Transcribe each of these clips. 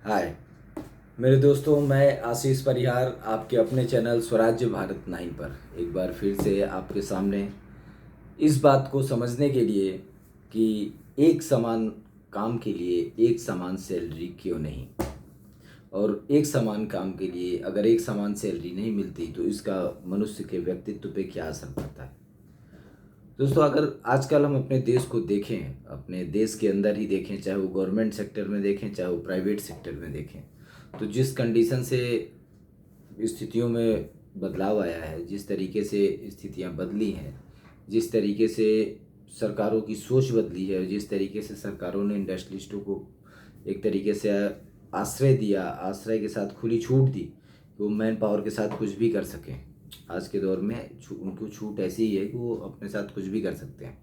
हाय मेरे दोस्तों, मैं आशीष परिहार आपके अपने चैनल स्वराज्य भारत 9 पर एक बार फिर से आपके सामने इस बात को समझने के लिए कि एक समान काम के लिए एक समान सैलरी क्यों नहीं, और एक समान काम के लिए अगर एक समान सैलरी नहीं मिलती तो इसका मनुष्य के व्यक्तित्व पे क्या असर पड़ता है। दोस्तों, अगर आजकल हम अपने देश को देखें, अपने देश के अंदर ही देखें, चाहे वो गवर्नमेंट सेक्टर में देखें चाहे वो प्राइवेट सेक्टर में देखें, तो जिस कंडीशन से स्थितियों में बदलाव आया है, जिस तरीके से स्थितियां बदली हैं, जिस तरीके से सरकारों की सोच बदली है, जिस तरीके से सरकारों ने इंडस्ट्रियलिस्टों को एक तरीके से आश्रय दिया, आश्रय के साथ खुली छूट दी कि वो मैन पावर के साथ कुछ भी कर सकें। आज के दौर में उनको छूट ऐसी ही है कि वो अपने साथ कुछ भी कर सकते हैं।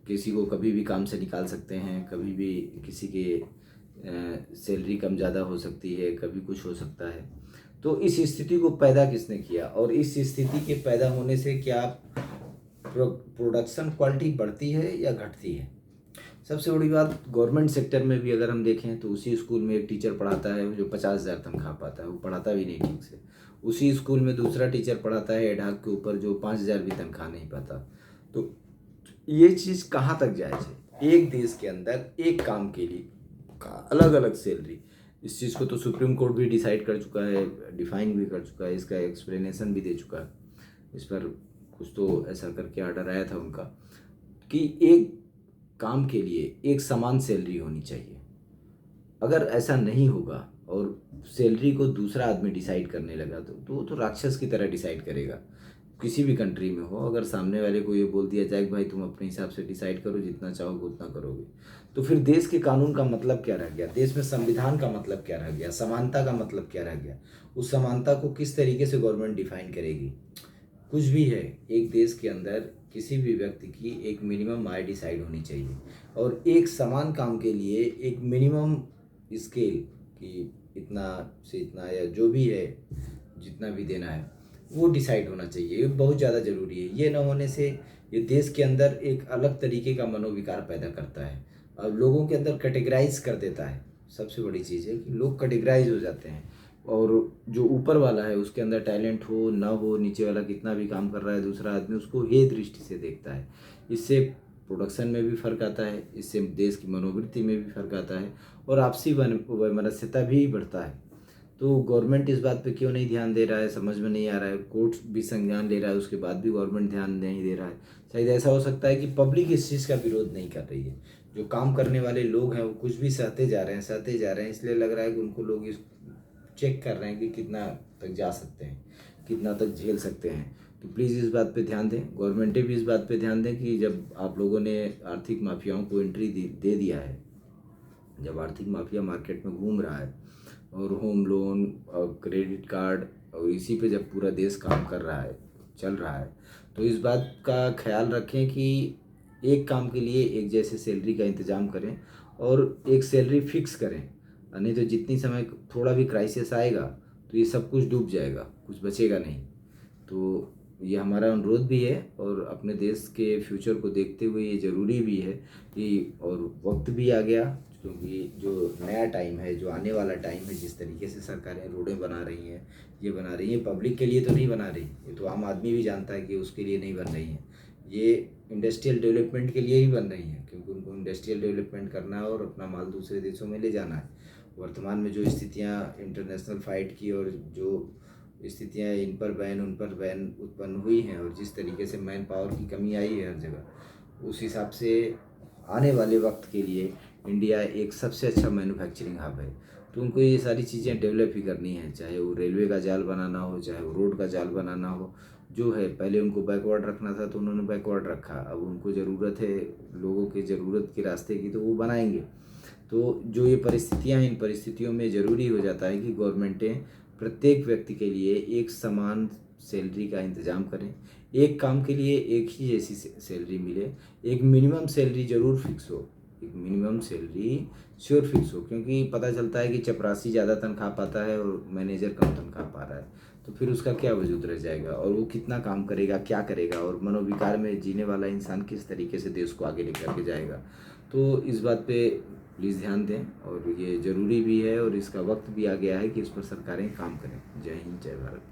किसी को कभी भी काम से निकाल सकते हैं, कभी भी किसी के सैलरी कम ज़्यादा हो सकती है, कभी कुछ हो सकता है। तो इस स्थिति को पैदा किसने किया, और इस स्थिति के पैदा होने से क्या प्रोडक्शन क्वालिटी बढ़ती है या घटती है। सबसे बड़ी बात, गवर्नमेंट सेक्टर में भी अगर हम देखें तो उसी स्कूल में एक टीचर पढ़ाता है जो 50,000 तनख्वाह पाता है, वो पढ़ाता भी नहीं ठीक से। उसी स्कूल में दूसरा टीचर पढ़ाता है एडहॉक के ऊपर जो 5,000 भी तनख्वाह नहीं पाता। तो ये चीज़ कहाँ तक जायज़ है। एक देश के अंदर एक काम के लिए अलग अलग सैलरी, इस चीज़ को तो सुप्रीम कोर्ट भी डिसाइड कर चुका है, डिफाइन भी कर चुका है, इसका एक्सप्लेनेशन भी दे चुका है। इस पर कुछ तो ऐसा करके आर्डर आया था उनका कि एक काम के लिए एक समान सैलरी होनी चाहिए। अगर ऐसा नहीं होगा और सैलरी को दूसरा आदमी डिसाइड करने लगा तो वो तो राक्षस की तरह डिसाइड करेगा। किसी भी कंट्री में हो, अगर सामने वाले को ये बोल दिया जाए कि भाई तुम अपने हिसाब से डिसाइड करो, जितना चाहोगे उतना करोगे, तो फिर देश के कानून का मतलब क्या रह गया, देश में संविधान का मतलब क्या रह गया, समानता का मतलब क्या रह गया। उस समानता को किस तरीके से गवर्नमेंट डिफाइन करेगी। कुछ भी है, एक देश के अंदर किसी भी व्यक्ति की एक मिनिमम आय डिसाइड होनी चाहिए, और एक समान काम के लिए एक मिनिमम स्केल कि इतना से इतना या जो भी है जितना भी देना है वो डिसाइड होना चाहिए। ये बहुत ज़्यादा ज़रूरी है। ये ना होने से ये देश के अंदर एक अलग तरीके का मनोविकार पैदा करता है और लोगों के अंदर कैटेगराइज कर देता है। सबसे बड़ी चीज़ है कि लोग कैटेगराइज हो जाते हैं, और जो ऊपर वाला है उसके अंदर टैलेंट हो ना हो, नीचे वाला कितना भी काम कर रहा है दूसरा आदमी उसको हे दृष्टि से देखता है। इससे प्रोडक्शन में भी फ़र्क आता है, इससे देश की मनोवृत्ति में भी फ़र्क आता है, और आपसी वैमनस्यता भी बढ़ता है। तो गवर्नमेंट इस बात पे क्यों नहीं ध्यान दे रहा है, समझ में नहीं आ रहा है। कोर्ट भी संज्ञान ले रहा है, उसके बाद भी गवर्नमेंट ध्यान नहीं दे रहा है। शायद ऐसा हो सकता है कि पब्लिक इस चीज़ का विरोध नहीं कर रही है। जो काम करने वाले लोग हैं वो कुछ भी सहते जा रहे हैं, सहते जा रहे हैं, इसलिए लग रहा है कि उनको लोग इस चेक कर रहे हैं कि कितना तक जा सकते हैं, कितना तक झेल सकते हैं। तो प्लीज़ इस बात पे ध्यान दें, गवर्नमेंटें भी इस बात पे ध्यान दें कि जब आप लोगों ने आर्थिक माफियाओं को एंट्री दे दिया है, जब आर्थिक माफिया मार्केट में घूम रहा है और होम लोन और क्रेडिट कार्ड और इसी पे जब पूरा देश काम कर रहा है, चल रहा है, तो इस बात का ख्याल रखें कि एक काम के लिए एक जैसे सैलरी का इंतज़ाम करें और एक सैलरी फिक्स करें। नहीं तो जितनी समय थोड़ा भी क्राइसिस आएगा तो ये सब कुछ डूब जाएगा, कुछ बचेगा नहीं। तो ये हमारा अनुरोध भी है, और अपने देश के फ्यूचर को देखते हुए ये ज़रूरी भी है कि, और वक्त भी आ गया, क्योंकि जो नया टाइम है, जो आने वाला टाइम है, जिस तरीके से सरकारें रोडें बना रही हैं, ये बना रही हैं, पब्लिक के लिए तो नहीं बना रही, ये तो आम आदमी भी जानता है कि उसके लिए नहीं बन रही हैं। ये इंडस्ट्रियल डेवलपमेंट के लिए ही बन रही हैं, क्योंकि उनको इंडस्ट्रियल डेवलपमेंट करना है और अपना माल दूसरे देशों में ले जाना है। वर्तमान में जो स्थितियाँ इंटरनेशनल फाइट की और जो स्थितियाँ इन पर बैन उन पर बैन उत्पन्न हुई हैं, और जिस तरीके से मैन पावर की कमी आई है हर जगह, उस हिसाब से आने वाले वक्त के लिए इंडिया एक सबसे अच्छा मैन्युफैक्चरिंग हब है। तो उनको ये सारी चीज़ें डेवलप ही करनी है, चाहे वो रेलवे का जाल बनाना हो, चाहे वो रोड का जाल बनाना हो। जो है, पहले उनको बैकवर्ड रखना था तो उन्होंने बैकवर्ड रखा, अब उनको ज़रूरत है लोगों की ज़रूरत के रास्ते की, तो वो बनाएंगे। तो जो ये परिस्थितियाँ हैं, इन परिस्थितियों में ज़रूरी हो जाता है कि गवर्नमेंटें प्रत्येक व्यक्ति के लिए एक समान सैलरी का इंतज़ाम करें, एक काम के लिए एक ही जैसी सैलरी मिले, एक मिनिमम सैलरी ज़रूर फिक्स हो, एक मिनिमम सैलरी श्योर फिक्स हो। क्योंकि पता चलता है कि चपरासी ज़्यादा तनख्वाह पाता है और मैनेजर कम तनख्वाह पा रहा है, तो फिर उसका क्या वजूद रह जाएगा, और वो कितना काम करेगा, क्या करेगा, और मनोविकार में जीने वाला इंसान किस तरीके से देश को आगे लेकर के जाएगा। तो इस बात पे प्लीज़ ध्यान दें और ये ज़रूरी भी है और इसका वक्त भी आ गया है कि इस पर सरकारें काम करें। जय हिंद, जय भारत।